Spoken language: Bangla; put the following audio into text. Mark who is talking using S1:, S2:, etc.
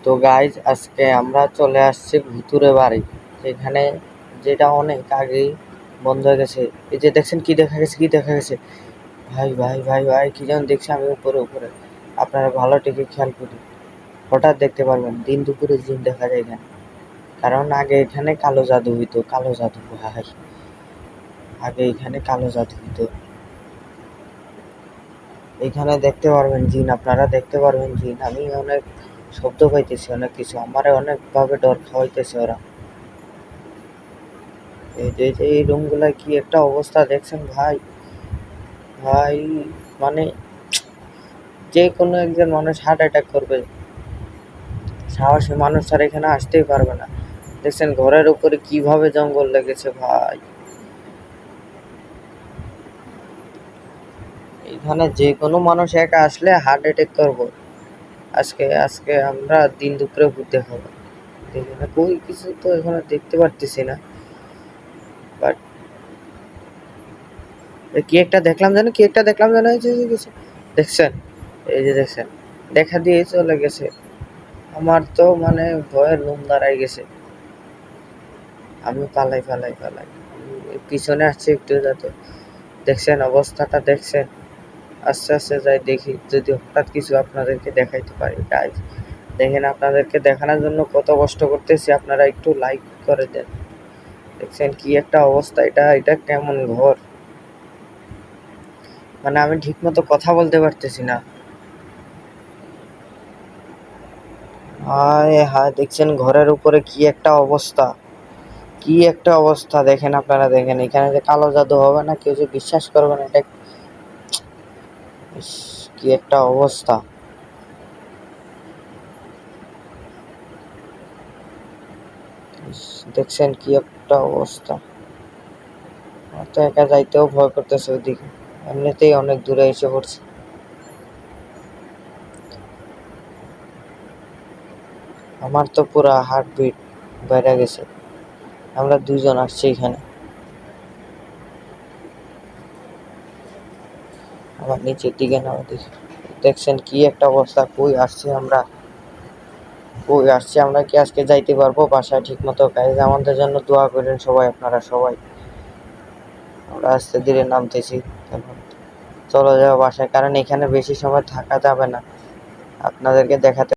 S1: তো গাইজ আজকে আমরা চলে আসছি ভুতুরে বাড়ি, যেখানে যেটা অনেক আগেই বন্ধ হয়ে গেছে। এই যে দেখছেন কি দেখা গেছে, কি দেখা গেছে, ভাই ভাই ভাই ভাই কি যেন দেখছি আমি উপরে উপরে। আপনারা ভালো টিকে খেয়াল করি, হঠাৎ দেখতে পারবেন দিন দুপুরে জিন দেখা যায় এখানে। কারণ আগে এখানে কালো জাদু হইতো, কালো জাদু ভাই, আগে এখানে কালো জাদু হইতো। এখানে দেখতে পারবেন জিন, আপনারা দেখতে পারবেন জিন। আমি অনেক শব্দ পাইতেছি, অনেক কিছু আমারে অনেকভাবে ডর খাওয়াইতেছে ওরা। এই রুমগুলায় কি একটা অবস্থা দেখছেন ভাই, ভাই মানে যে কোনো একজন মানুষ হার্ট অ্যাটাক করবে, সাহসী মানুষ আর এখানে আসতেই পারবে না। দেখছেন ঘরের উপরে কিভাবে জঙ্গল লেগেছে ভাই, এখানে যে কোনো মানুষ একা আসলে হার্ট অ্যাটাক করবো। আজকে আজকে আমরা দিন দুপুরে ভূত দেখাবো। এখানে কই কিছু তো এখানে দেখতে পারতেছি না, বাট কি একটা দেখলাম জানো, কি একটা দেখলাম জানো, এই যে কিছু দেখছেন, এই যে দেখছেন দেখা দিয়ে চলে গেছে। আমার তো মানে ভয়ে লোম দাঁড়াই গেছে। আমি পালাই পালাই পালাই, পিছনে আসছে একটু যাতে। দেখছেন অবস্থাটা দেখছেন, আস্তে আস্তে যাই দেখি যদি হঠাৎ কিছু আপনাদেরকে দেখাইতে পারি। গাইজ দেখেন, আপনাদেরকে দেখানোর জন্য কত কষ্ট করতেছি, আপনারা একটু লাইক করে দেন। দেখছেন কি একটা অবস্থা, এটা এটা কেমন ঘর, মানে আমি ঠিক মতো কথা বলতে পারতেছি না। হায় হায়, দেখছেন ঘরের উপরে কি একটা অবস্থা, কি একটা অবস্থা দেখেন, আপনারা দেখেন এখানে যে কালো জাদু হবে না, কেউ যে বিশ্বাস করবে না এটা। ইস, কি একটা অবস্থা, ইস, দেখছেন কি একটা অবস্থা। আমার তো একা যাইতেও ভয় করতেছে ওইদিকে, এমনিতেই অনেক দূরে এসে পড়ছে। আমার তো পুরা হার্টবিট বেড়ে গেছে। আমরা দুজন আসছি এখানে, আবার নিচের দিকে নামা দেখি। দেখছেন কি একটা অবস্থা, কই আসছি আমরা, কই আসছি আমরা, কি আজকে যাইতে পারবো বাসায় ঠিক মতো? গাইজ আমাদের জন্য দোয়া করেন সবাই, আপনারা সবাই। আমরা আস্তে ধীরে নামতেছি, চলে যাবো বাসায়, কারণ এখানে বেশি সময় থাকা যাবে না। আপনাদেরকে দেখাতে